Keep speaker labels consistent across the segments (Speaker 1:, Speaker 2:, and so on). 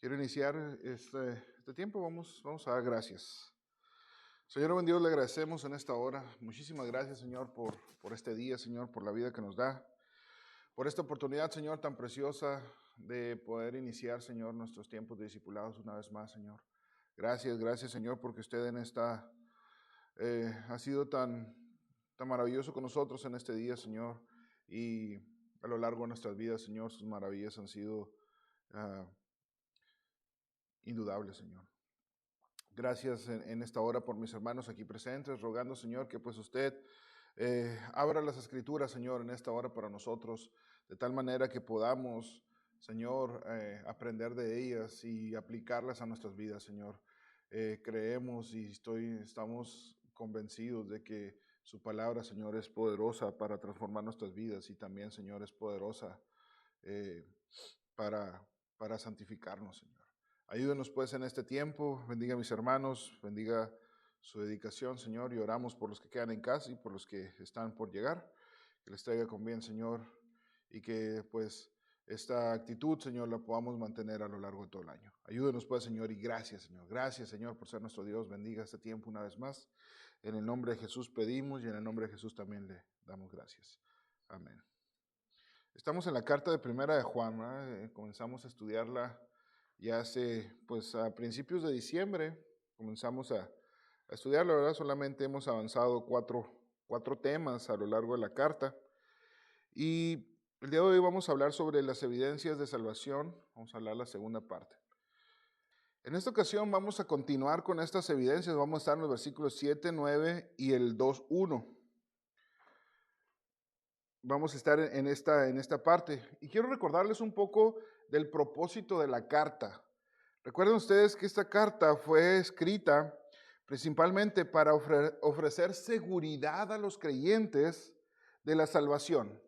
Speaker 1: Quiero iniciar este tiempo, vamos a dar gracias. Señor, buen Dios, le agradecemos en esta hora. Muchísimas gracias, Señor, por este día, Señor, por la vida que nos da, por esta oportunidad, Señor, tan preciosa de poder iniciar, Señor, nuestros tiempos de discipulados una vez más, Señor. Gracias, Señor, porque usted ha sido tan maravilloso con nosotros en este día, Señor, y a lo largo de nuestras vidas, Señor, sus maravillas han sido ah, indudables, Señor. Gracias en esta hora por mis hermanos aquí presentes, rogando, Señor, que pues usted abra las escrituras, Señor, en esta hora para nosotros, de tal manera que podamos, Señor, aprender de ellas y aplicarlas a nuestras vidas, Señor. Creemos y estamos convencidos de que su palabra, Señor, es poderosa para transformar nuestras vidas y también, Señor, es poderosa eh, para santificarnos, Señor. Ayúdenos pues en este tiempo, bendiga a mis hermanos, bendiga su dedicación, Señor, y oramos por los que quedan en casa y por los que están por llegar, que les traiga con bien, Señor, y que pues esta actitud, Señor, la podamos mantener a lo largo de todo el año. Ayúdenos pues, Señor, y gracias, Señor, por ser nuestro Dios, bendiga este tiempo una vez más. En el nombre de Jesús pedimos y en el nombre de Jesús también le damos gracias. Amén. Estamos en la carta de Primera de Juan, ¿verdad? Comenzamos a estudiarla ya hace, pues a principios de diciembre, comenzamos a estudiarla, ¿verdad? Solamente hemos avanzado cuatro temas a lo largo de la carta. Y el día de hoy vamos a hablar sobre las evidencias de salvación, vamos a hablar la segunda parte. En esta ocasión vamos a continuar con estas evidencias, vamos a estar en los versículos 7, 9 y el 2:1. Vamos a estar en esta parte. Y quiero recordarles un poco del propósito de la carta. Recuerden ustedes que esta carta fue escrita principalmente para ofrecer seguridad a los creyentes de la salvación.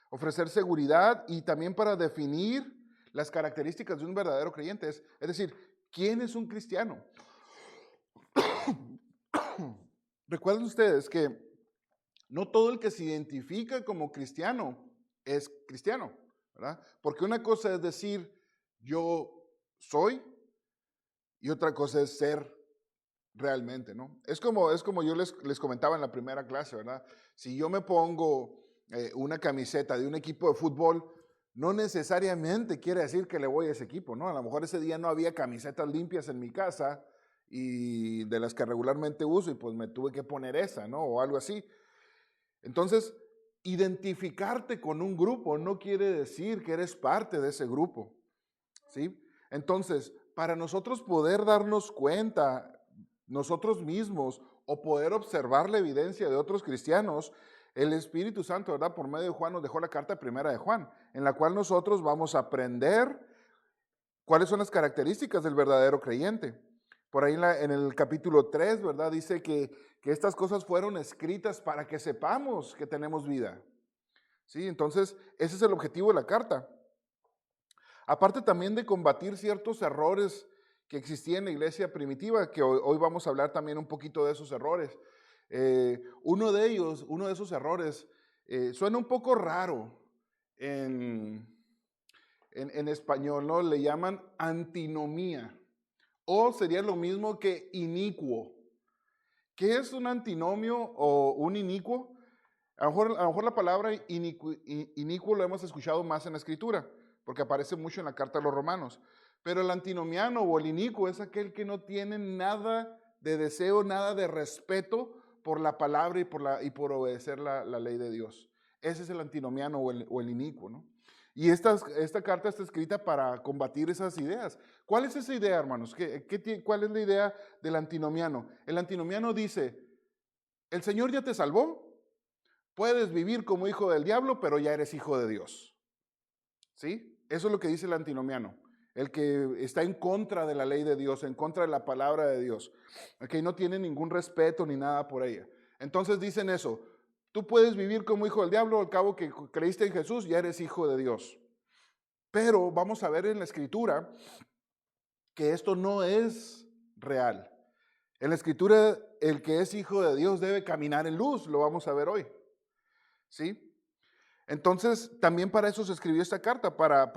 Speaker 1: Ofrecer seguridad y también para definir las características de un verdadero creyente. Es decir, ¿quién es un cristiano? Recuerden ustedes que no todo el que se identifica como cristiano es cristiano, ¿verdad? Porque una cosa es decir, yo soy, y otra cosa es ser realmente, ¿no? Es como yo les comentaba en la primera clase, ¿verdad? Si yo me pongo una camiseta de un equipo de fútbol, no necesariamente quiere decir que le voy a ese equipo, ¿no? A lo mejor ese día no había camisetas limpias en mi casa y de las que regularmente uso y pues me tuve que poner esa, ¿no? O algo así. Entonces, identificarte con un grupo no quiere decir que eres parte de ese grupo, ¿sí? Entonces, para nosotros poder darnos cuenta nosotros mismos o poder observar la evidencia de otros cristianos, el Espíritu Santo, ¿verdad? Por medio de Juan nos dejó la carta primera de Juan, en la cual nosotros vamos a aprender cuáles son las características del verdadero creyente. Por ahí en el capítulo 3, ¿verdad? Dice que estas cosas fueron escritas para que sepamos que tenemos vida. ¿Sí? Entonces, ese es el objetivo de la carta. Aparte también de combatir ciertos errores que existían en la iglesia primitiva, que hoy vamos a hablar también un poquito de esos errores. Uno de esos errores, suena un poco raro en español, ¿no? Le llaman antinomía, o sería lo mismo que inicuo. ¿Qué es un antinomio o un inicuo? A lo mejor la palabra inicuo lo hemos escuchado más en la Escritura, porque aparece mucho en la carta a los Romanos. Pero el antinomiano o el inicuo es aquel que no tiene nada de deseo, nada de respeto por la palabra y por obedecer la ley de Dios. Ese es el antinomiano o el inicuo, ¿no? Y esta carta está escrita para combatir esas ideas. ¿Cuál es esa idea, hermanos? ¿Cuál es la idea del antinomiano? El antinomiano dice, el Señor ya te salvó, puedes vivir como hijo del diablo, pero ya eres hijo de Dios. ¿Sí? Eso es lo que dice el antinomiano. El que está en contra de la ley de Dios, en contra de la palabra de Dios. El que no tiene ningún respeto ni nada por ella. Entonces dicen eso. Tú puedes vivir como hijo del diablo, al cabo que creíste en Jesús, ya eres hijo de Dios. Pero vamos a ver en la Escritura que esto no es real. En la Escritura, el que es hijo de Dios debe caminar en luz, lo vamos a ver hoy. ¿Sí? Entonces, también para eso se escribió esta carta, para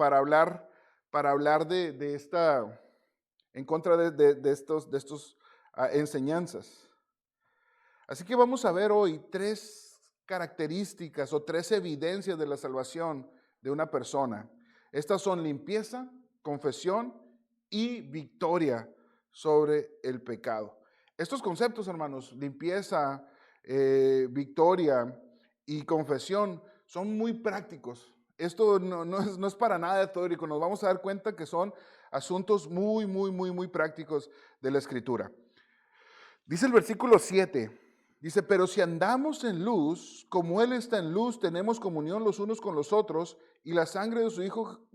Speaker 1: para hablar de esta, en contra de estos enseñanzas. Así que vamos a ver hoy 3 características o 3 evidencias de la salvación de una persona. Estas son limpieza, confesión y victoria sobre el pecado. Estos conceptos, hermanos, limpieza, victoria y confesión, son muy prácticos. Esto no es para nada teórico, nos vamos a dar cuenta que son asuntos muy prácticos de la Escritura. Dice el versículo 7, dice, pero si andamos en luz, como Él está en luz, tenemos comunión los unos con los otros, y la sangre de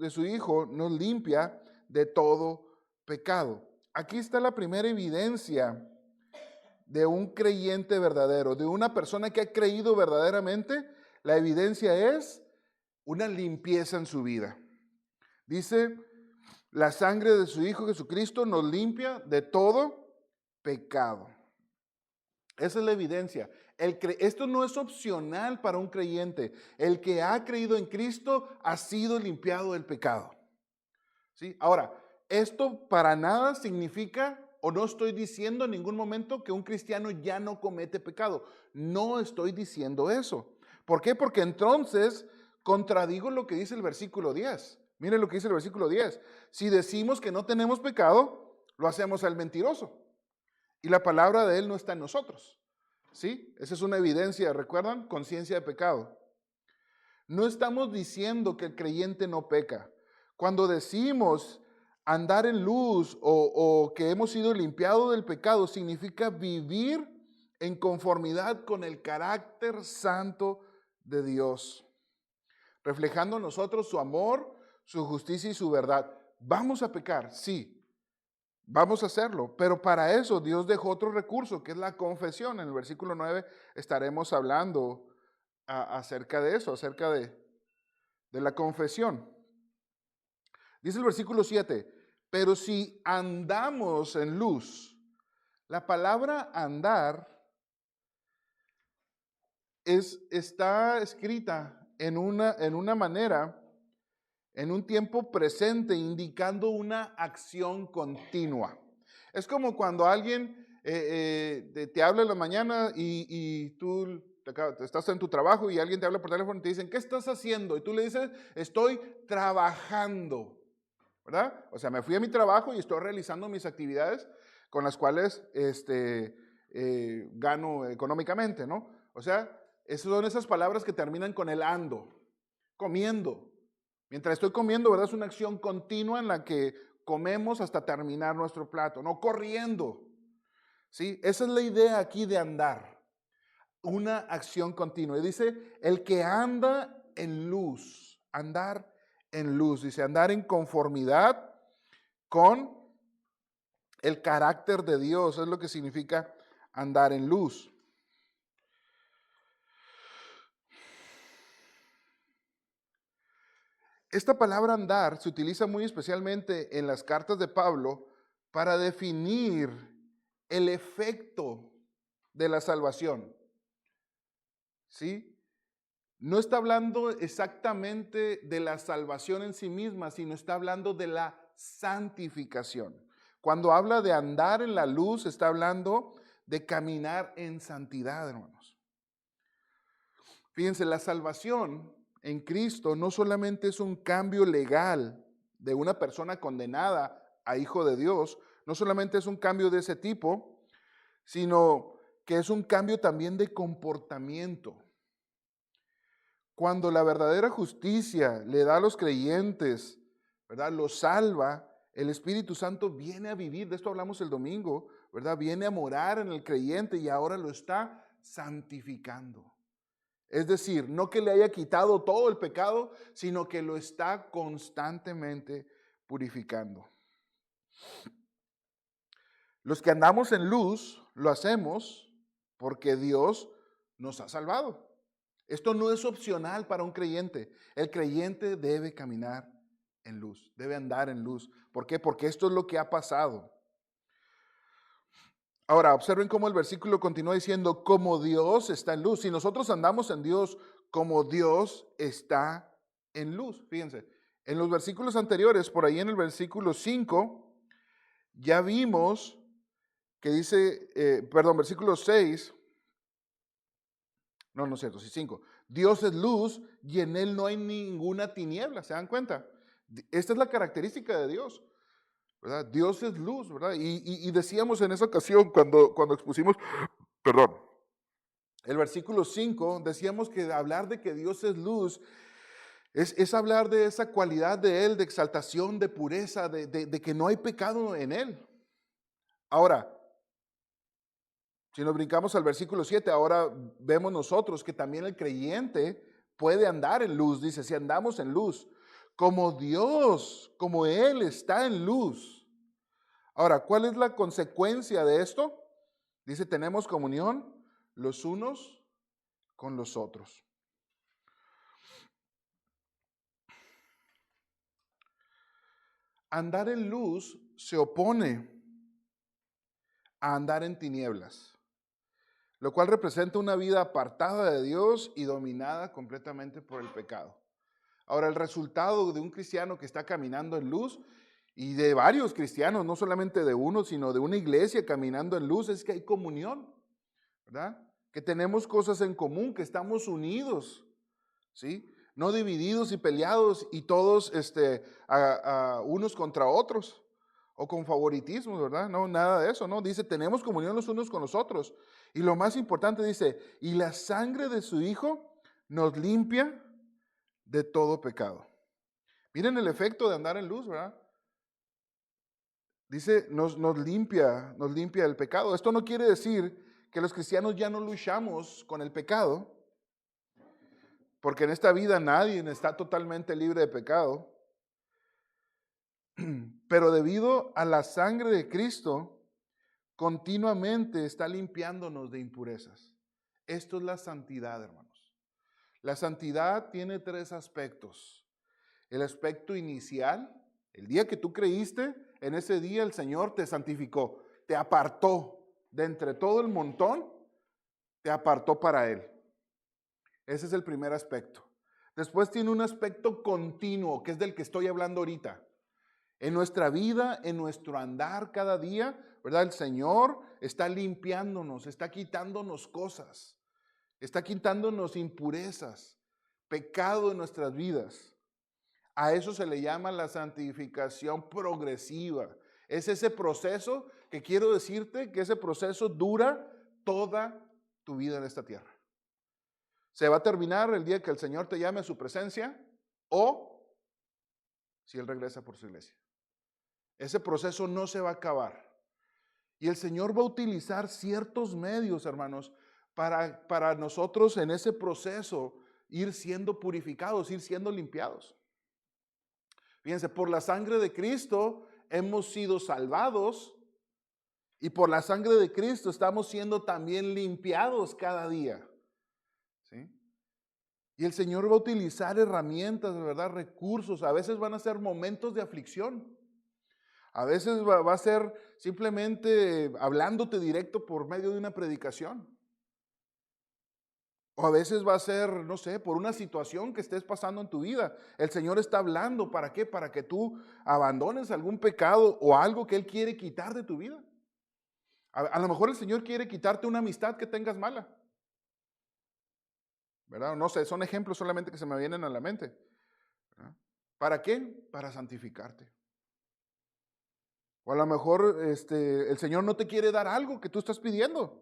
Speaker 1: su Hijo nos limpia de todo pecado. Aquí está la primera evidencia de un creyente verdadero, de una persona que ha creído verdaderamente. La evidencia es una limpieza en su vida. Dice, la sangre de su Hijo Jesucristo nos limpia de todo pecado. Esa es la evidencia. Esto no es opcional para un creyente. El que ha creído en Cristo ha sido limpiado del pecado. ¿Sí? Ahora, esto para nada significa, o no estoy diciendo en ningún momento que un cristiano ya no comete pecado. No estoy diciendo eso. ¿Por qué? Porque entonces contradigo lo que dice el versículo 10. Miren lo que dice el versículo 10. Si decimos que no tenemos pecado, lo hacemos al mentiroso. Y la palabra de Él no está en nosotros. ¿Sí? Esa es una evidencia, ¿recuerdan? Conciencia de pecado. No estamos diciendo que el creyente no peca. Cuando decimos andar en luz o que hemos sido limpiados del pecado, significa vivir en conformidad con el carácter santo de Dios, reflejando en nosotros su amor, su justicia y su verdad. ¿Vamos a pecar? Sí. Vamos a hacerlo, pero para eso Dios dejó otro recurso, que es la confesión. En el versículo 9 estaremos hablando acerca de eso, acerca de la confesión. Dice el versículo 7, pero si andamos en luz, la palabra andar está escrita en una manera, en un tiempo presente, indicando una acción continua. Es como cuando alguien te habla en la mañana y tú estás en tu trabajo y alguien te habla por teléfono y te dicen, ¿qué estás haciendo? Y tú le dices, estoy trabajando, ¿verdad? O sea, me fui a mi trabajo y estoy realizando mis actividades con las cuales gano económicamente, ¿no? O sea, son esas palabras que terminan con el ando, comiendo. Mientras estoy comiendo, ¿verdad? Es una acción continua en la que comemos hasta terminar nuestro plato, no corriendo. ¿Sí? Esa es la idea aquí de andar. Una acción continua. Y dice, el que anda en luz, andar en luz, dice, andar en conformidad con el carácter de Dios, es lo que significa andar en luz. Esta palabra andar se utiliza muy especialmente en las cartas de Pablo para definir el efecto de la salvación. ¿Sí? No está hablando exactamente de la salvación en sí misma, sino está hablando de la santificación. Cuando habla de andar en la luz, está hablando de caminar en santidad, hermanos. Fíjense, la salvación en Cristo no solamente es un cambio legal de una persona condenada a hijo de Dios, no solamente es un cambio de ese tipo, sino que es un cambio también de comportamiento. Cuando la verdadera justicia le da a los creyentes, ¿verdad? Los salva, el Espíritu Santo viene a vivir, de esto hablamos el domingo, ¿verdad? Viene a morar en el creyente y ahora lo está santificando. Es decir, no que le haya quitado todo el pecado, sino que lo está constantemente purificando. Los que andamos en luz, lo hacemos porque Dios nos ha salvado. Esto no es opcional para un creyente. El creyente debe caminar en luz, debe andar en luz. ¿Por qué? Porque esto es lo que ha pasado. Ahora, observen cómo el versículo continúa diciendo, como Dios está en luz. Si nosotros andamos en Dios, como Dios está en luz. Fíjense, En los versículos anteriores, por ahí en el versículo 5, ya vimos que dice, versículo 6, no es cierto, sí, 5. Dios es luz y en él no hay ninguna tiniebla, ¿se dan cuenta? Esta es la característica de Dios, ¿verdad? Dios es luz, ¿verdad? Y decíamos en esa ocasión cuando expusimos, perdón, el versículo 5, decíamos que hablar de que Dios es luz es hablar de esa cualidad de Él, de exaltación, de pureza, de que no hay pecado en Él. Ahora, si nos brincamos al versículo 7, ahora vemos nosotros que también el creyente puede andar en luz. Dice, si andamos en luz, como Dios, como Él está en luz. Ahora, ¿cuál es la consecuencia de esto? Dice, tenemos comunión los unos con los otros. Andar en luz se opone a andar en tinieblas, lo cual representa una vida apartada de Dios y dominada completamente por el pecado. Ahora, el resultado de un cristiano que está caminando en luz, y de varios cristianos, no solamente de uno, sino de una iglesia caminando en luz, es que hay comunión, ¿verdad? Que tenemos cosas en común, que estamos unidos, ¿sí? No divididos y peleados y todos unos contra otros o con favoritismo, ¿verdad? No, nada de eso, ¿no? Dice, tenemos comunión los unos con los otros. Y lo más importante dice, y la sangre de su Hijo nos limpia de todo pecado. Miren el efecto de andar en luz, ¿verdad? Dice, nos limpia el pecado. Esto no quiere decir que los cristianos ya no luchamos con el pecado, porque en esta vida nadie está totalmente libre de pecado. Pero debido a la sangre de Cristo, continuamente está limpiándonos de impurezas. Esto es la santidad, hermanos. La santidad tiene tres aspectos. El aspecto inicial, el día que tú creíste, en ese día el Señor te santificó, te apartó de entre todo el montón, te apartó para Él. Ese es el primer aspecto. Después tiene un aspecto continuo, que es del que estoy hablando ahorita. En nuestra vida, en nuestro andar cada día, ¿verdad? El Señor está limpiándonos, está quitándonos cosas, está quitándonos impurezas, pecado en nuestras vidas. A eso se le llama la santificación progresiva. Es ese proceso que quiero decirte que ese proceso dura toda tu vida en esta tierra. Se va a terminar el día que el Señor te llame a su presencia o si Él regresa por su iglesia. Ese proceso no se va a acabar. Y el Señor va a utilizar ciertos medios, hermanos, para nosotros en ese proceso ir siendo purificados, ir siendo limpiados. Fíjense, por la sangre de Cristo hemos sido salvados y por la sangre de Cristo estamos siendo también limpiados cada día. ¿Sí? Y el Señor va a utilizar herramientas, de verdad, recursos. A veces van a ser momentos de aflicción. A veces va a ser simplemente hablándote directo por medio de una predicación. O a veces va a ser, no sé, por una situación que estés pasando en tu vida. El Señor está hablando, ¿para qué? Para que tú abandones algún pecado o algo que Él quiere quitar de tu vida. A lo mejor el Señor quiere quitarte una amistad que tengas mala. ¿Verdad? No sé, son ejemplos solamente que se me vienen a la mente. ¿Verdad? ¿Para qué? Para santificarte. O a lo mejor el Señor no te quiere dar algo que tú estás pidiendo.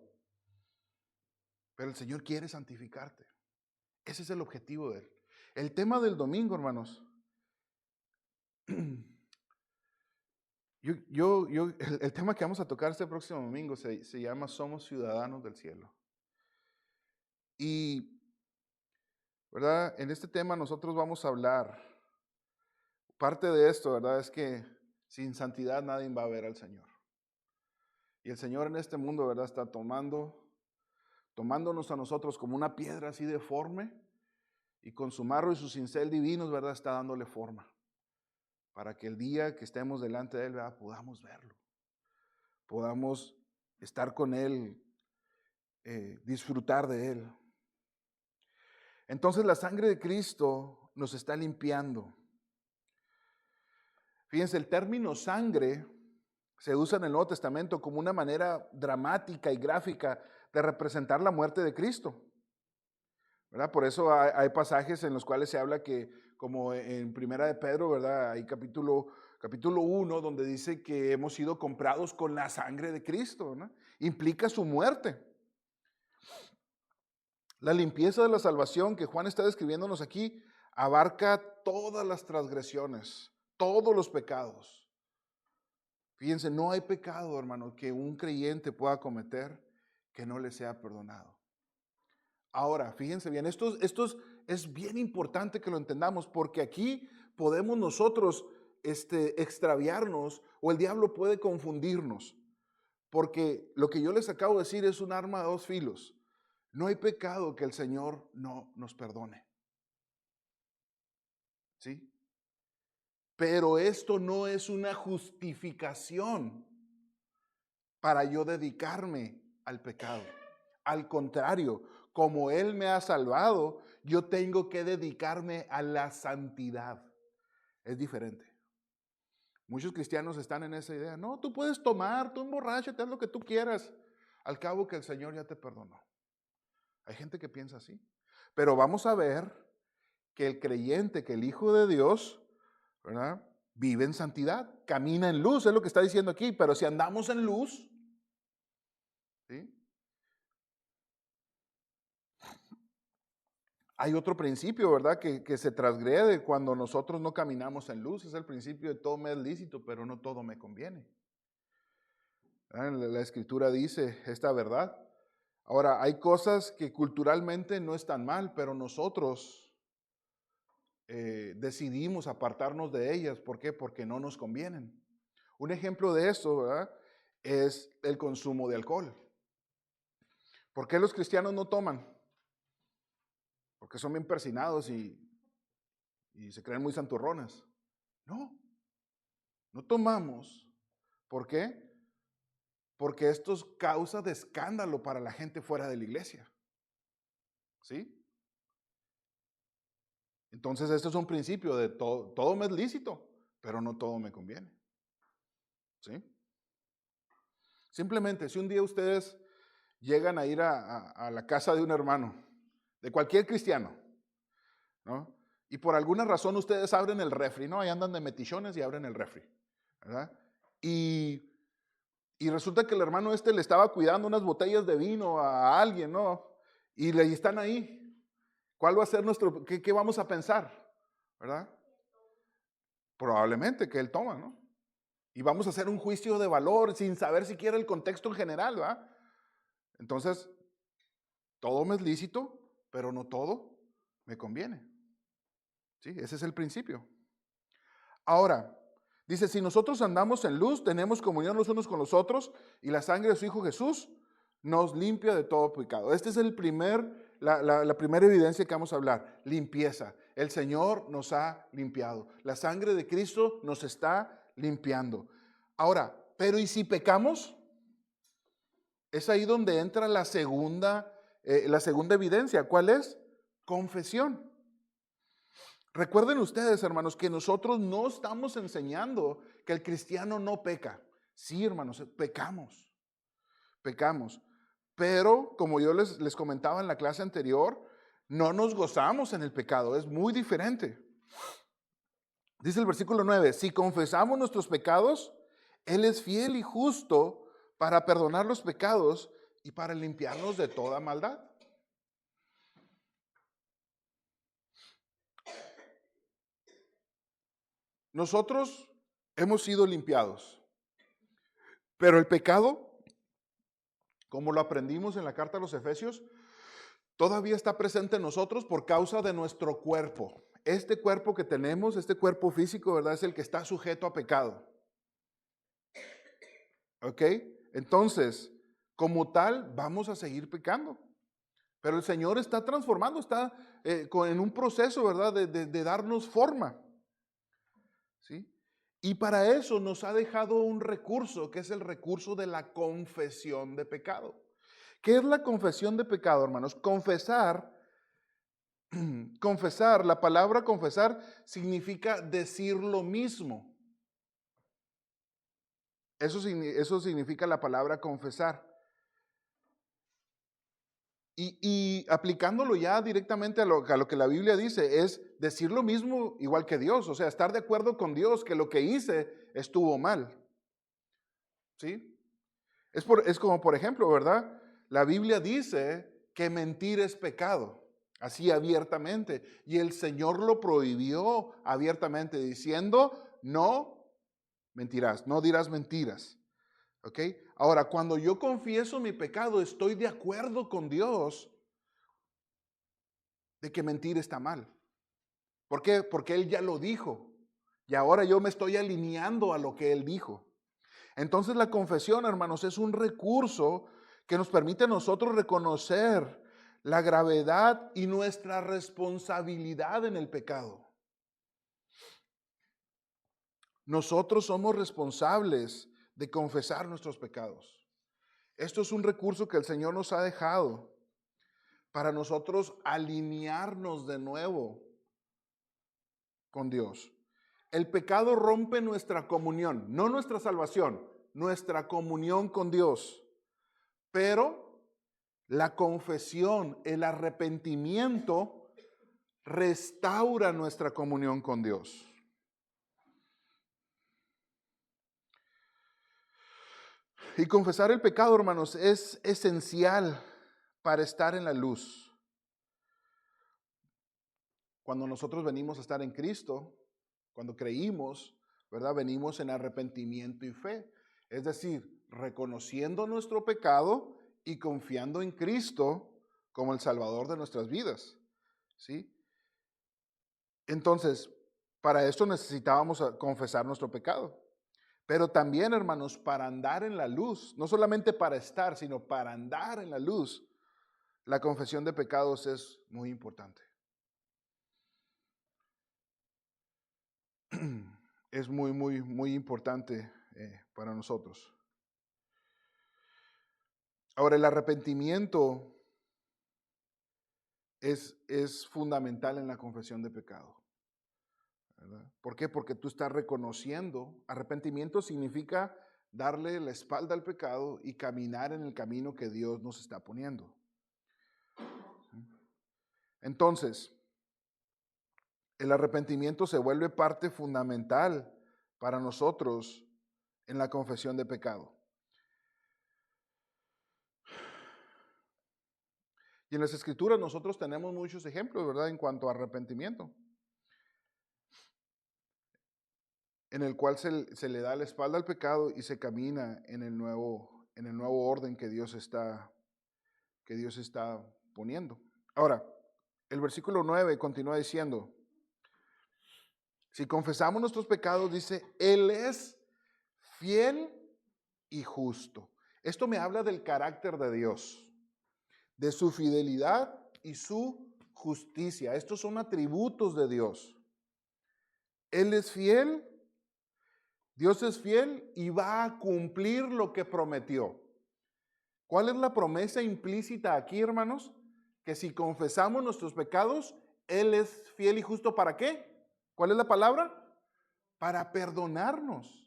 Speaker 1: Pero el Señor quiere santificarte. Ese es el objetivo de Él. El tema del domingo, hermanos. El tema que vamos a tocar este próximo domingo se llama Somos ciudadanos del cielo. Y, ¿verdad? En este tema nosotros vamos a hablar. Parte de esto, ¿verdad? Es que sin santidad nadie va a ver al Señor. Y el Señor en este mundo, ¿verdad? Está tomándonos a nosotros como una piedra así deforme y con su marro y su cincel divinos, ¿verdad? Está dándole forma para que el día que estemos delante de Él, ¿verdad? Podamos verlo, podamos estar con Él, disfrutar de Él. Entonces la sangre de Cristo nos está limpiando. Fíjense, el término sangre se usa en el Nuevo Testamento como una manera dramática y gráfica de representar la muerte de Cristo, ¿verdad? Por eso hay pasajes en los cuales se habla que, como en Primera de Pedro, ¿verdad? Hay capítulo 1, donde dice que hemos sido comprados con la sangre de Cristo, ¿no? Implica su muerte. La limpieza de la salvación que Juan está describiéndonos aquí abarca todas las transgresiones, todos los pecados. Fíjense, no hay pecado, hermano, que un creyente pueda cometer que no le sea perdonado. Ahora, fíjense bien, esto es bien importante que lo entendamos, porque aquí podemos nosotros extraviarnos, o el diablo puede confundirnos, porque lo que yo les acabo de decir es un arma de dos filos. No hay pecado que el Señor no nos perdone. ¿Sí? Pero esto no es una justificación para yo dedicarme al pecado. Al contrario, como Él me ha salvado, yo tengo que dedicarme a la santidad. Es diferente. Muchos cristianos están en esa idea. No, tú puedes tomar, tú emborráchate, haz lo que tú quieras. Al cabo que el Señor ya te perdonó. Hay gente que piensa así. Pero vamos a ver que el creyente, que el Hijo de Dios, ¿verdad?, vive en santidad, camina en luz, es lo que está diciendo aquí. Pero si andamos en luz, ¿sí?, hay otro principio, ¿verdad?, que se transgrede cuando nosotros no caminamos en luz. Es el principio de todo me es lícito, pero no todo me conviene. La Escritura dice esta verdad. Ahora, hay cosas que culturalmente no están mal, pero nosotros decidimos apartarnos de ellas. ¿Por qué? Porque no nos convienen. Un ejemplo de esto, ¿verdad?, es el consumo de alcohol. ¿Por qué los cristianos no toman? Porque son bien persinados y se creen muy santurrones. No tomamos. ¿Por qué? Porque esto es causa de escándalo para la gente fuera de la iglesia. ¿Sí? Entonces, esto es un principio de todo me es lícito, pero no todo me conviene. ¿Sí? Simplemente, si un día ustedes llegan a ir a la casa de un hermano, de cualquier cristiano, ¿no?, y por alguna razón ustedes abren el refri, ¿no? Ahí andan de metichones y abren el refri, ¿verdad? Y resulta que el hermano le estaba cuidando unas botellas de vino a alguien, ¿no? Y le están ahí. ¿Cuál va a ser qué vamos a pensar? ¿Verdad? Probablemente que él toma, ¿no? Y vamos a hacer un juicio de valor sin saber siquiera el contexto en general, ¿verdad? Entonces, todo me es lícito, pero no todo me conviene. ¿Sí? Ese es el principio. Ahora, dice, si nosotros andamos en luz, tenemos comunión los unos con los otros, y la sangre de su Hijo Jesús nos limpia de todo pecado. Esta es la primera evidencia que vamos a hablar, limpieza. El Señor nos ha limpiado. La sangre de Cristo nos está limpiando. Ahora, pero ¿y si pecamos? Es ahí donde entra la segunda evidencia. ¿Cuál es? Confesión. Recuerden ustedes, hermanos, que nosotros no estamos enseñando que el cristiano no peca. Sí, hermanos, pecamos. Pero, como yo les comentaba en la clase anterior, no nos gozamos en el pecado. Es muy diferente. Dice el versículo 9, si confesamos nuestros pecados, Él es fiel y justo para perdonar los pecados y para limpiarnos de toda maldad. Nosotros hemos sido limpiados, pero el pecado, como lo aprendimos en la carta a los Efesios, todavía está presente en nosotros por causa de nuestro cuerpo. Este cuerpo que tenemos, este cuerpo físico, ¿verdad?, es el que está sujeto a pecado. ¿Ok? Entonces, como tal, vamos a seguir pecando. Pero el Señor está transformando, está en un proceso, ¿verdad?, de darnos forma. ¿Sí? Y para eso nos ha dejado un recurso, que es el recurso de la confesión de pecado. ¿Qué es la confesión de pecado, hermanos? Confesar, la palabra confesar significa decir lo mismo. Eso significa la palabra confesar. Y aplicándolo ya directamente a lo que la Biblia dice, es decir lo mismo igual que Dios, o sea, estar de acuerdo con Dios que lo que hice estuvo mal. ¿Sí? Es como, por ejemplo, ¿verdad? La Biblia dice que mentir es pecado, así abiertamente, y el Señor lo prohibió abiertamente diciendo, no mentirás, no dirás mentiras. ¿Ok? Ahora, cuando yo confieso mi pecado, estoy de acuerdo con Dios de que mentir está mal. ¿Por qué? Porque Él ya lo dijo. Y ahora yo me estoy alineando a lo que Él dijo. Entonces la confesión, hermanos, es un recurso que nos permite a nosotros reconocer la gravedad y nuestra responsabilidad en el pecado. Nosotros somos responsables de confesar nuestros pecados. Esto es un recurso que el Señor nos ha dejado para nosotros alinearnos de nuevo con Dios. El pecado rompe nuestra comunión, no nuestra salvación, nuestra comunión con Dios. Pero la confesión, el arrepentimiento, restaura nuestra comunión con Dios. Y confesar el pecado, hermanos, es esencial para estar en la luz. Cuando nosotros venimos a estar en Cristo, cuando creímos, ¿verdad? Venimos en arrepentimiento y fe. Es decir, reconociendo nuestro pecado y confiando en Cristo como el Salvador de nuestras vidas. ¿Sí? Entonces, para esto necesitábamos confesar nuestro pecado. Pero también, hermanos, para andar en la luz, no solamente para estar, sino para andar en la luz, la confesión de pecados es muy importante. Es muy, muy, muy importante para nosotros. Ahora, el arrepentimiento es fundamental en la confesión de pecado, ¿verdad? ¿Por qué? Porque tú estás reconociendo. Arrepentimiento significa darle la espalda al pecado y caminar en el camino que Dios nos está poniendo. Entonces, el arrepentimiento se vuelve parte fundamental para nosotros en la confesión de pecado. Y en las Escrituras nosotros tenemos muchos ejemplos, ¿verdad? En cuanto a arrepentimiento, en el cual se le da la espalda al pecado y se camina en el nuevo orden que Dios está poniendo. Ahora, el versículo 9 continúa diciendo, si confesamos nuestros pecados, dice, Él es fiel y justo. Esto me habla del carácter de Dios, de su fidelidad y su justicia. Estos son atributos de Dios. Él es fiel, Dios es fiel y va a cumplir lo que prometió. ¿Cuál es la promesa implícita aquí, hermanos? Que si confesamos nuestros pecados, Él es fiel y justo, ¿para qué? ¿Cuál es la palabra? Para perdonarnos.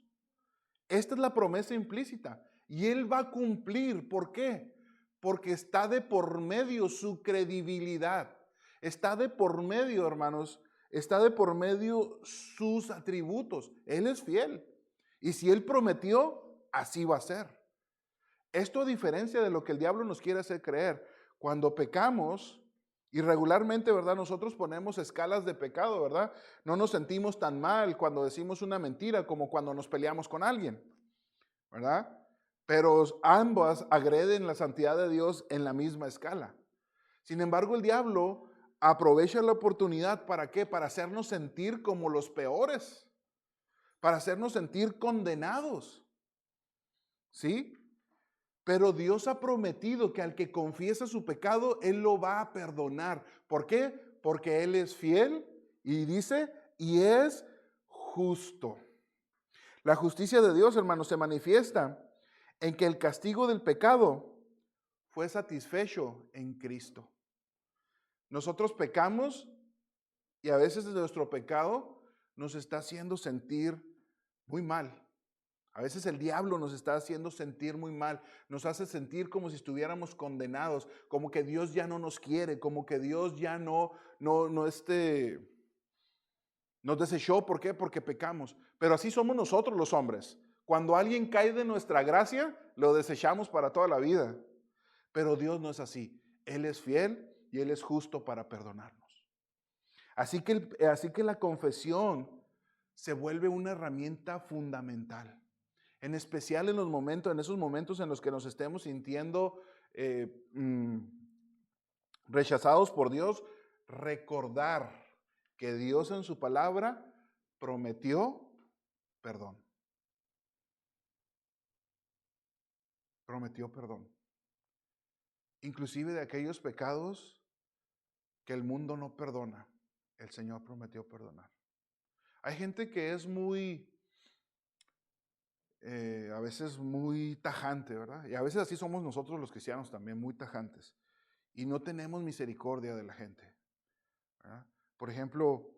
Speaker 1: Esta es la promesa implícita. Y Él va a cumplir. ¿Por qué? Porque está de por medio su credibilidad. Está de por medio, hermanos, está de por medio sus atributos. Él es fiel. Y si Él prometió, así va a ser. Esto a diferencia de lo que el diablo nos quiere hacer creer. Cuando pecamos, y regularmente, ¿verdad? Nosotros ponemos escalas de pecado, ¿verdad? No nos sentimos tan mal cuando decimos una mentira como cuando nos peleamos con alguien, ¿verdad? Pero ambas agreden la santidad de Dios en la misma escala. Sin embargo, el diablo aprovecha la oportunidad, ¿para qué? Para hacernos sentir como los peores, para hacernos sentir condenados, ¿sí? Pero Dios ha prometido que al que confiesa su pecado, Él lo va a perdonar. ¿Por qué? Porque Él es fiel y dice, y es justo. La justicia de Dios, hermanos, se manifiesta en que el castigo del pecado fue satisfecho en Cristo. Nosotros pecamos y a veces nuestro pecado nos está haciendo sentir muy mal. A veces el diablo nos está haciendo sentir muy mal, nos hace sentir como si estuviéramos condenados, como que Dios ya no nos quiere, como que Dios ya nos desechó. ¿Por qué? Porque pecamos. Pero así somos nosotros los hombres. Cuando alguien cae de nuestra gracia, lo desechamos para toda la vida. Pero Dios no es así. Él es fiel y Él es justo para perdonarnos. Así que la confesión se vuelve una herramienta fundamental. En especial en esos momentos en los que nos estemos sintiendo rechazados por Dios, recordar que Dios en su palabra prometió perdón. Prometió perdón. Inclusive de aquellos pecados que el mundo no perdona, el Señor prometió perdonar. Hay gente que es a veces muy tajante, ¿verdad? Y a veces así somos nosotros los cristianos también, muy tajantes. Y no tenemos misericordia de la gente, ¿verdad? Por ejemplo,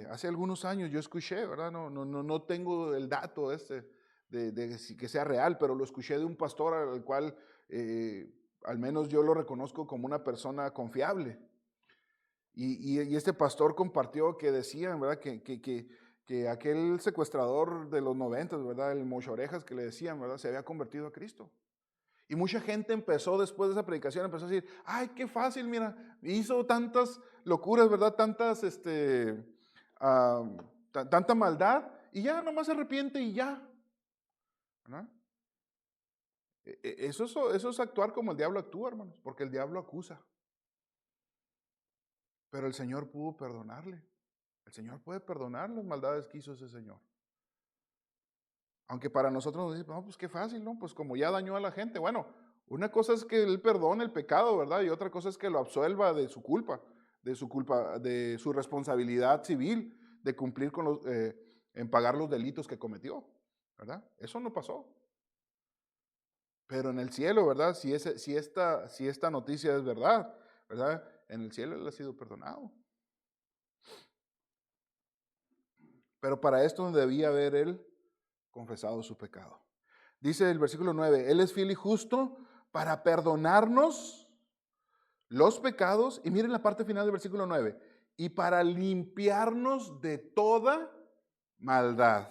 Speaker 1: hace algunos años yo escuché, ¿verdad? No tengo el dato de que sea real, pero lo escuché de un pastor al cual al menos yo lo reconozco como una persona confiable. Y este pastor compartió que decían, ¿verdad? Que aquel secuestrador de los 90, ¿verdad? El mocho orejas que le decían, ¿verdad? Se había convertido a Cristo. Y mucha gente empezó después de esa predicación, empezó a decir, ay, qué fácil, mira, hizo tantas locuras, ¿verdad? Tanta maldad, y ya nomás se arrepiente y ya, ¿verdad? Eso es actuar como el diablo actúa, hermanos, porque el diablo acusa. Pero el Señor pudo perdonarle. El Señor puede perdonar las maldades que hizo ese Señor. Aunque para nosotros nos dicen, no, pues qué fácil, ¿no? Pues como ya dañó a la gente. Bueno, una cosa es que Él perdone el pecado, ¿verdad? Y otra cosa es que lo absuelva de su culpa, de su responsabilidad civil, de cumplir en pagar los delitos que cometió, ¿verdad? Eso no pasó. Pero en el cielo, ¿verdad? Si esta noticia es verdad, ¿verdad? En el cielo Él ha sido perdonado. Pero para esto debía haber Él confesado su pecado. Dice el versículo 9, Él es fiel y justo para perdonarnos los pecados, y miren la parte final del versículo 9, y para limpiarnos de toda maldad.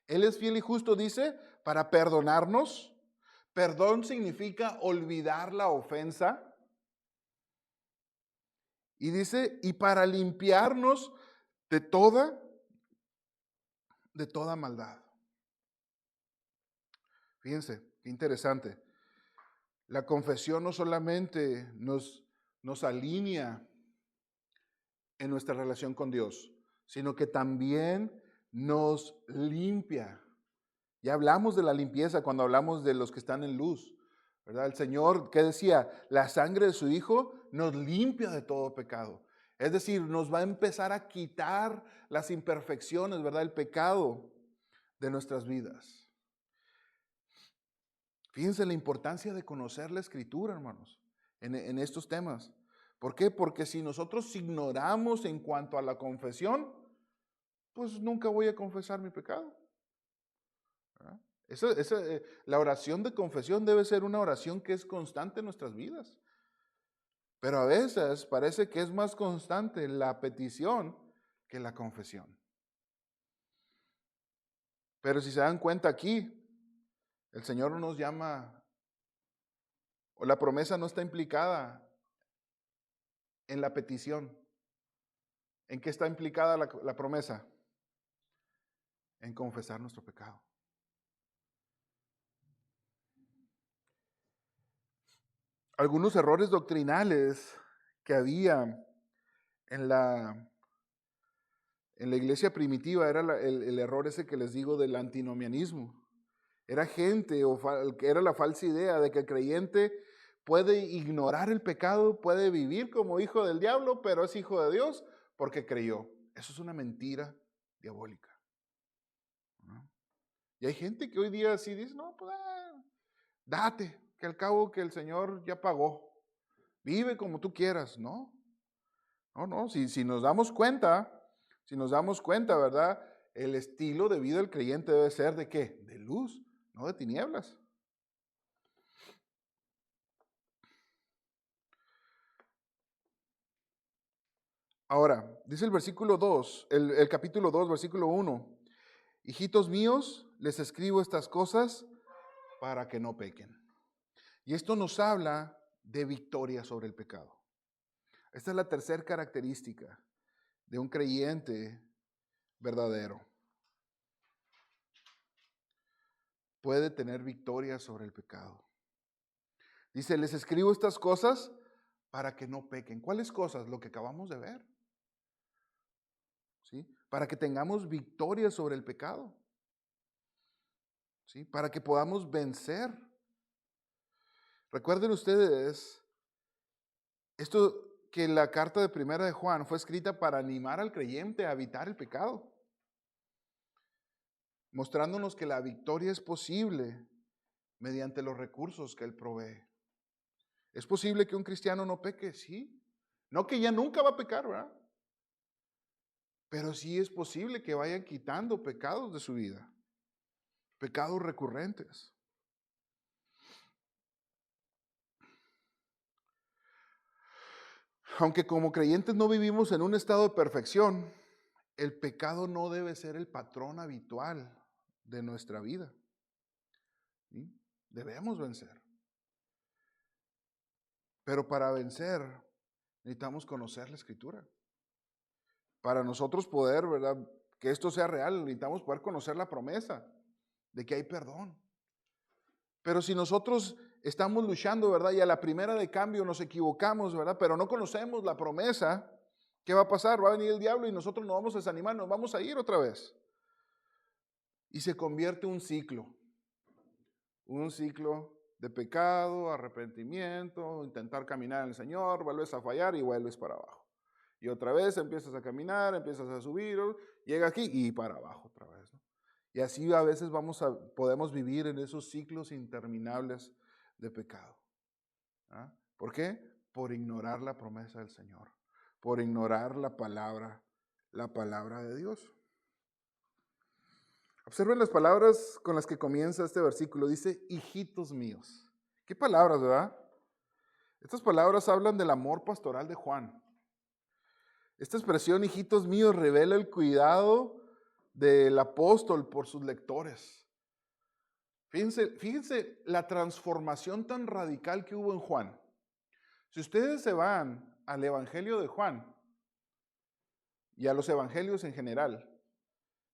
Speaker 1: Él es fiel y justo, dice, para perdonarnos. Perdón significa olvidar la ofensa. Y dice, y para limpiarnos de toda maldad. Fíjense, qué interesante. La confesión no solamente nos alinea en nuestra relación con Dios, sino que también nos limpia. Ya hablamos de la limpieza cuando hablamos de los que están en luz, ¿verdad? El Señor, ¿qué decía? La sangre de su Hijo nos limpia de todo pecado. Es decir, nos va a empezar a quitar las imperfecciones, ¿verdad? El pecado de nuestras vidas. Fíjense la importancia de conocer la Escritura, hermanos, en estos temas. ¿Por qué? Porque si nosotros ignoramos en cuanto a la confesión, pues nunca voy a confesar mi pecado. ¿Verdad? La oración de confesión debe ser una oración que es constante en nuestras vidas. Pero a veces parece que es más constante la petición que la confesión. Pero si se dan cuenta aquí, el Señor nos llama, o la promesa no está implicada en la petición. ¿En qué está implicada la promesa? En confesar nuestro pecado. Algunos errores doctrinales que había en la iglesia primitiva era el error ese que les digo del antinomianismo. Era era la falsa idea de que el creyente puede ignorar el pecado, puede vivir como hijo del diablo, pero es hijo de Dios porque creyó. Eso es una mentira diabólica. ¿No? Y hay gente que hoy día sí dice, no, pues date, que al cabo que el Señor ya pagó. Vive como tú quieras, ¿no? No, si nos damos cuenta, ¿verdad? el estilo de vida del creyente debe ser ¿de qué? De luz, no de tinieblas. Ahora, dice el versículo 2, el capítulo 2, versículo 1. Hijitos míos, les escribo estas cosas para que no pequen. Y esto nos habla de victoria sobre el pecado. Esta es la tercera característica de un creyente verdadero. Puede tener victoria sobre el pecado. Dice, les escribo estas cosas para que no pequen. ¿Cuáles cosas? Lo que acabamos de ver. ¿Sí? Para que tengamos victoria sobre el pecado. ¿Sí? Para que podamos vencer. Recuerden ustedes, esto que la carta de Primera de Juan fue escrita para animar al creyente a evitar el pecado. Mostrándonos que la victoria es posible mediante los recursos que Él provee. ¿Es posible que un cristiano no peque? Sí. No que ya nunca va a pecar, ¿verdad? Pero sí es posible que vayan quitando pecados de su vida. Pecados recurrentes. Aunque como creyentes no vivimos en un estado de perfección, el pecado no debe ser el patrón habitual de nuestra vida. ¿Sí? Debemos vencer. Pero para vencer necesitamos conocer la Escritura. Para nosotros poder, ¿verdad?, que esto sea real, necesitamos poder conocer la promesa de que hay perdón. Pero si nosotros estamos luchando, ¿verdad?, y a la primera de cambio nos equivocamos, ¿verdad?, pero no conocemos la promesa, ¿qué va a pasar? Va a venir el diablo y nosotros nos vamos a desanimar, nos vamos a ir otra vez. Y se convierte en un ciclo de pecado, arrepentimiento, intentar caminar en el Señor, vuelves a fallar y vuelves para abajo. Y otra vez empiezas a caminar, empiezas a subir, llega aquí y para abajo otra vez, ¿no? Y así a veces podemos vivir en esos ciclos interminables de pecado. ¿Ah? ¿Por qué? Por ignorar la promesa del Señor, por ignorar la palabra de Dios. Observen las palabras con las que comienza este versículo. Dice, hijitos míos. ¿Qué palabras, verdad? Estas palabras hablan del amor pastoral de Juan. Esta expresión, hijitos míos, revela el cuidado del apóstol por sus lectores. Fíjense la transformación tan radical que hubo en Juan. Si ustedes se van al Evangelio de Juan y a los evangelios en general,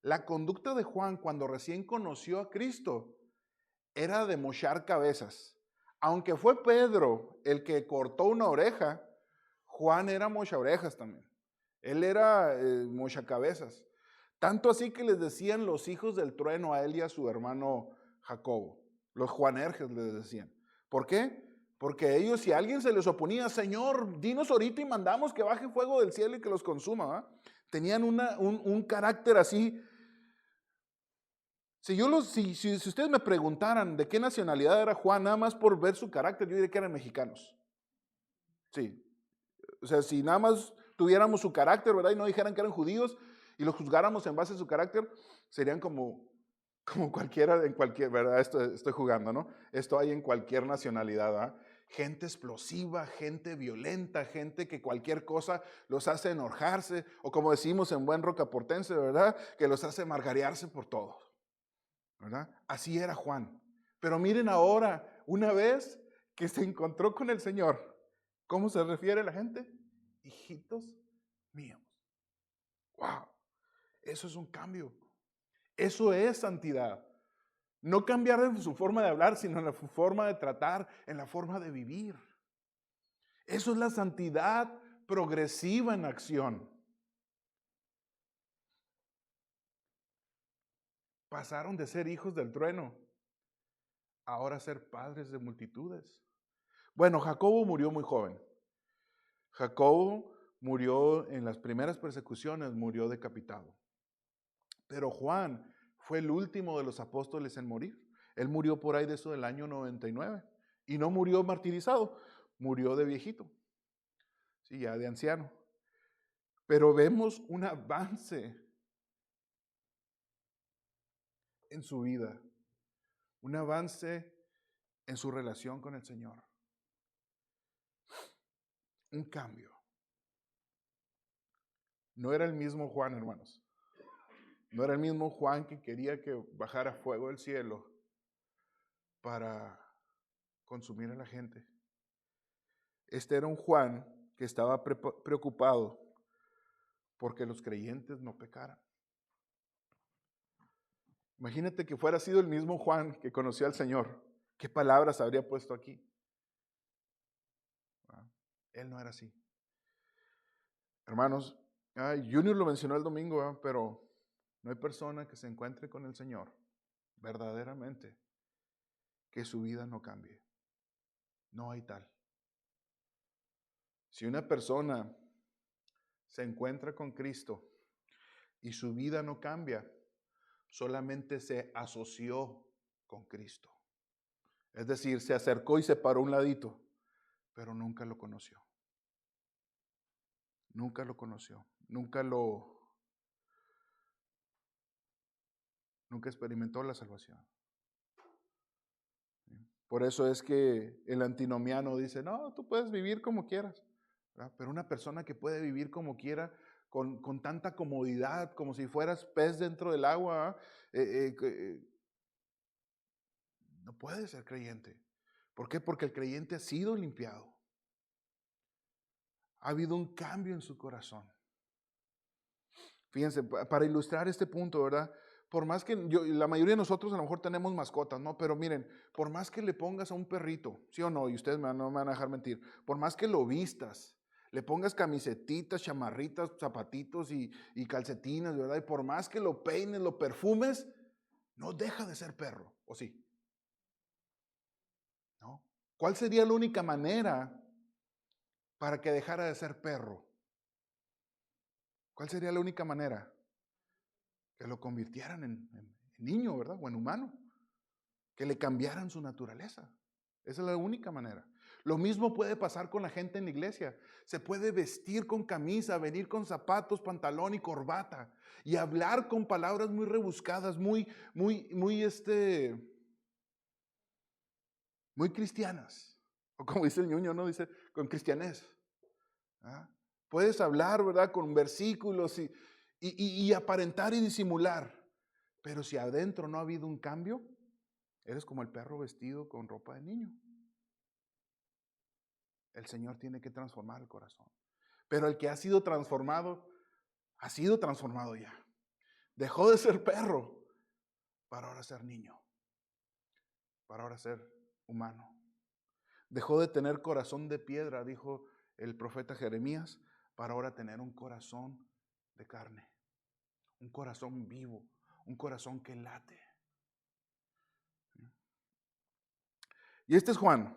Speaker 1: la conducta de Juan cuando recién conoció a Cristo era de mochar cabezas. Aunque fue Pedro el que cortó una oreja, Juan era mocha orejas también. Él era mochacabezas. Tanto así que les decían los hijos del trueno a él y a su hermano Jacobo. Los Juanerges les decían. ¿Por qué? Porque ellos, si a alguien se les oponía, Señor, dinos ahorita y mandamos que baje fuego del cielo y que los consuma, ¿va? Tenían un carácter así. Si ustedes me preguntaran de qué nacionalidad era Juan, nada más por ver su carácter, yo diría que eran mexicanos. Sí. O sea, si nada más tuviéramos su carácter, ¿verdad? Y no dijeran que eran judíos y los juzgáramos en base a su carácter, serían como cualquiera, ¿verdad? Estoy jugando, ¿no? Esto hay en cualquier nacionalidad, ¿verdad? Gente explosiva, gente violenta, gente que cualquier cosa los hace enojarse, o como decimos en buen rocaportense, ¿verdad? Que los hace margarearse por todo, ¿verdad? Así era Juan. Pero miren ahora, una vez que se encontró con el Señor, ¿cómo se refiere la gente? Hijitos míos. ¡Wow! Eso es un cambio. Eso es santidad. No cambiar en su forma de hablar, sino en la forma de tratar, en la forma de vivir. Eso es la santidad progresiva en acción. Pasaron de ser hijos del trueno, ahora a ser padres de multitudes. Bueno, Jacobo murió muy joven. Jacobo murió en las primeras persecuciones, murió decapitado. Pero Juan fue el último de los apóstoles en morir. Él murió por ahí de eso del año 99. Y no murió martirizado, murió de viejito. Sí, ya de anciano. Pero vemos un avance en su vida, un avance en su relación con el Señor, un cambio. No era el mismo Juan, hermanos. No era el mismo Juan que quería que bajara fuego del cielo para consumir a la gente. Este era un Juan que estaba preocupado porque los creyentes no pecaran. Imagínate que fuera sido el mismo Juan que conoció al Señor. ¿Qué palabras habría puesto aquí? Él no era así. Hermanos, Junior lo mencionó el domingo, pero no hay persona que se encuentre con el Señor verdaderamente que su vida no cambie. No hay tal. Si una persona se encuentra con Cristo y su vida no cambia, solamente se asoció con Cristo. Es decir, se acercó y se paró a un ladito, pero nunca lo conoció. Nunca lo conoció. Nunca experimentó la salvación. Por eso es que el antinomiano dice, no, tú puedes vivir como quieras. ¿Verdad? Pero una persona que puede vivir como quiera, con tanta comodidad, como si fueras pez dentro del agua, no puede ser creyente. ¿Por qué? Porque el creyente ha sido limpiado. Ha habido un cambio en su corazón. Fíjense, para ilustrar este punto, ¿verdad? Por más que la mayoría de nosotros a lo mejor tenemos mascotas, ¿no? Pero miren, por más que le pongas a un perrito, ¿sí o no? Y ustedes no me van a dejar mentir. Por más que lo vistas, le pongas camisetitas, chamarritas, zapatitos y calcetines, ¿verdad? Y por más que lo peines, lo perfumes, no deja de ser perro, ¿o sí? ¿No? ¿Cuál sería la única manera para que dejara de ser perro? ¿Cuál sería la única manera? Que lo convirtieran en niño, ¿verdad? O en humano. Que le cambiaran su naturaleza. Esa es la única manera. Lo mismo puede pasar con la gente en la iglesia. Se puede vestir con camisa, venir con zapatos, pantalón y corbata y hablar con palabras muy rebuscadas, muy cristianas. O como dice el ñuño, ¿no? Dice, con cristianés. ¿Ah? Puedes hablar, ¿verdad? Con versículos y aparentar y disimular. Pero si adentro no ha habido un cambio, eres como el perro vestido con ropa de niño. El Señor tiene que transformar el corazón. Pero el que ha sido transformado ya. Dejó de ser perro para ahora ser niño. Para ahora ser humano. Dejó de tener corazón de piedra, dijo el profeta Jeremías, para ahora tener un corazón de carne. Un corazón vivo, un corazón que late. Y este es Juan,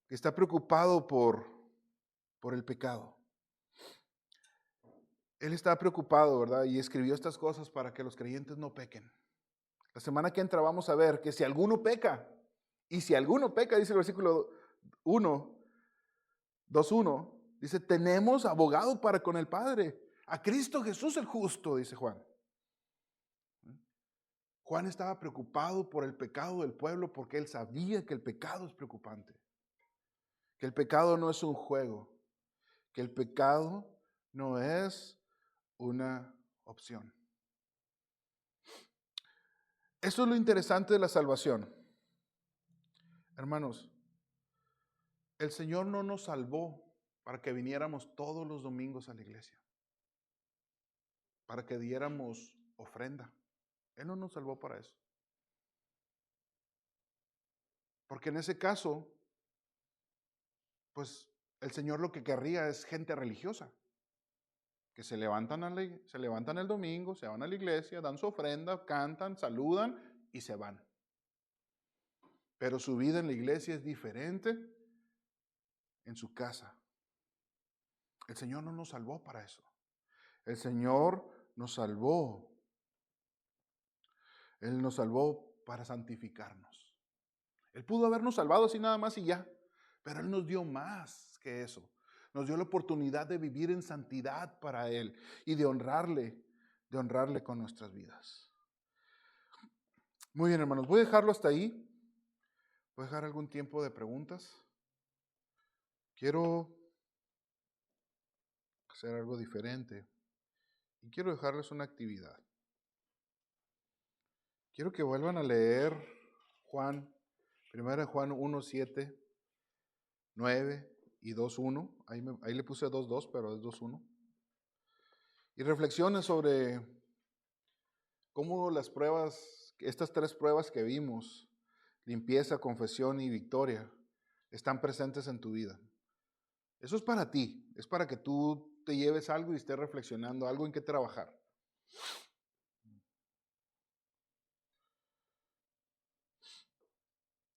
Speaker 1: que está preocupado por el pecado. Él estaba preocupado, ¿verdad? Y escribió estas cosas para que los creyentes no pequen. La semana que entra vamos a ver que si alguno peca, y si alguno peca, dice el versículo 2:1, dice, tenemos abogado para con el Padre, a Cristo Jesús el justo, dice Juan. Juan estaba preocupado por el pecado del pueblo porque él sabía que el pecado es preocupante. Que el pecado no es un juego. Que el pecado no es una opción. Eso es lo interesante de la salvación. Hermanos, el Señor no nos salvó para que viniéramos todos los domingos a la iglesia. Para que diéramos ofrenda. Él no nos salvó para eso. Porque en ese caso, pues el Señor lo que querría es gente religiosa. Que se levantan el domingo, se van a la iglesia, dan su ofrenda, cantan, saludan y se van. Pero su vida en la iglesia es diferente en su casa. El Señor no nos salvó para eso. El Señor nos salvó. Él nos salvó para santificarnos. Él pudo habernos salvado así nada más y ya. Pero Él nos dio más que eso. Nos dio la oportunidad de vivir en santidad para Él y de honrarle de honrarle con nuestras vidas. Muy bien, hermanos, voy a dejarlo hasta ahí. Voy a dejar algún tiempo de preguntas. Quiero hacer algo diferente y quiero dejarles una actividad. Quiero que vuelvan a leer Juan, 1 Juan 1, 7, 9 y 2:1. Ahí le puse 2:2, pero es 2:1. Y reflexiones sobre cómo las pruebas, estas 3 pruebas que vimos, limpieza, confesión y victoria, están presentes en tu vida. Eso es para ti, es para que tú te lleves algo y estés reflexionando, algo en qué trabajar.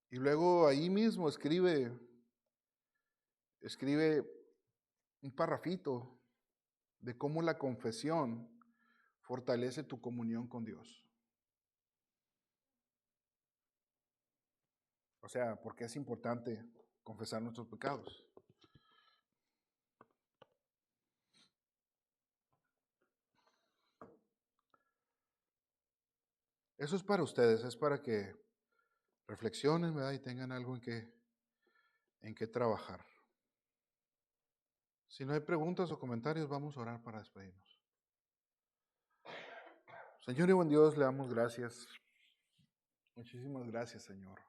Speaker 1: Y luego ahí mismo escribe un parrafito de cómo la confesión fortalece tu comunión con Dios. O sea, porque es importante confesar nuestros pecados. Eso es para ustedes, es para que reflexionen, ¿verdad? Y tengan algo en qué trabajar. Si no hay preguntas o comentarios, vamos a orar para despedirnos. Señor y buen Dios, le damos gracias. Muchísimas gracias, Señor.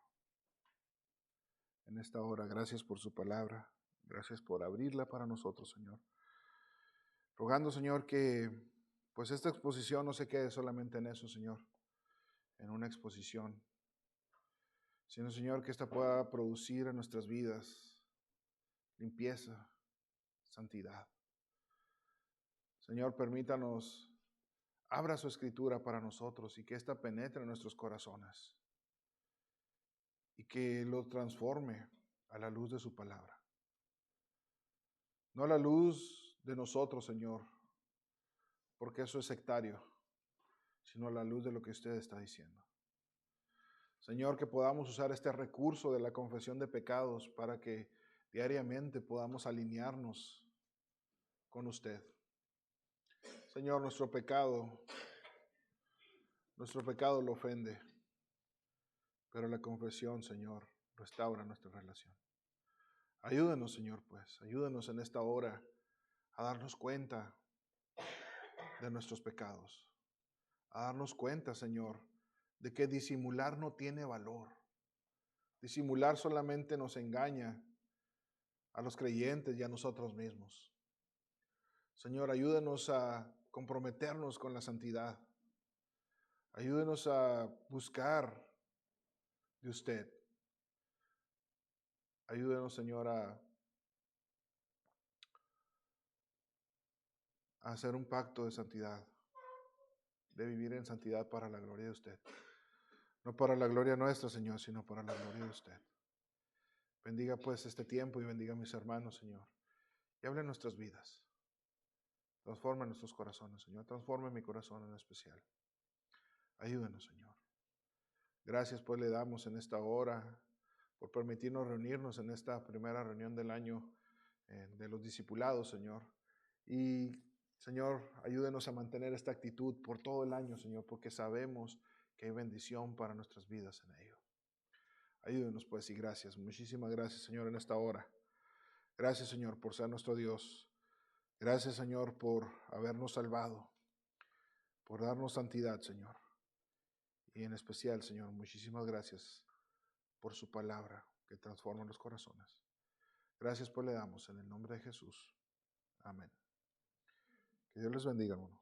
Speaker 1: En esta hora, gracias por su palabra. Gracias por abrirla para nosotros, Señor. Rogando, Señor, que pues esta exposición no se quede solamente en eso, Señor, en una exposición, sino, Señor, que esta pueda producir en nuestras vidas limpieza, santidad. Señor, permítanos, abra su escritura para nosotros y que ésta penetre en nuestros corazones y que lo transforme a la luz de su palabra. No a la luz de nosotros, Señor, porque eso es sectario, sino a la luz de lo que usted está diciendo. Señor, que podamos usar este recurso de la confesión de pecados para que diariamente podamos alinearnos con usted. Señor, nuestro pecado lo ofende, pero la confesión, Señor, restaura nuestra relación. Ayúdanos, Señor, pues, ayúdanos en esta hora a darnos cuenta de nuestros pecados, a darnos cuenta, Señor, de que disimular no tiene valor. Disimular solamente nos engaña a los creyentes y a nosotros mismos. Señor, ayúdanos a comprometernos con la santidad. Ayúdenos a buscar de usted. Ayúdenos, Señor, a hacer un pacto de santidad, de vivir en santidad para la gloria de usted. No para la gloria nuestra, Señor, sino para la gloria de usted. Bendiga pues este tiempo y bendiga a mis hermanos, Señor. Y hable en nuestras vidas. Transforma nuestros corazones, Señor. Transforme mi corazón en especial. Ayúdenos, Señor. Gracias pues le damos en esta hora por permitirnos reunirnos en esta primera reunión del año de los discipulados, Señor. Y, Señor, ayúdenos a mantener esta actitud por todo el año, Señor, porque sabemos que hay bendición para nuestras vidas en ello. Ayúdenos pues y gracias. Muchísimas gracias, Señor, en esta hora. Gracias, Señor, por ser nuestro Dios. Gracias, Señor, por habernos salvado, por darnos santidad, Señor. Y en especial, Señor, muchísimas gracias por su palabra que transforma los corazones. Gracias pues le damos en el nombre de Jesús. Amén. Que Dios les bendiga, hermano.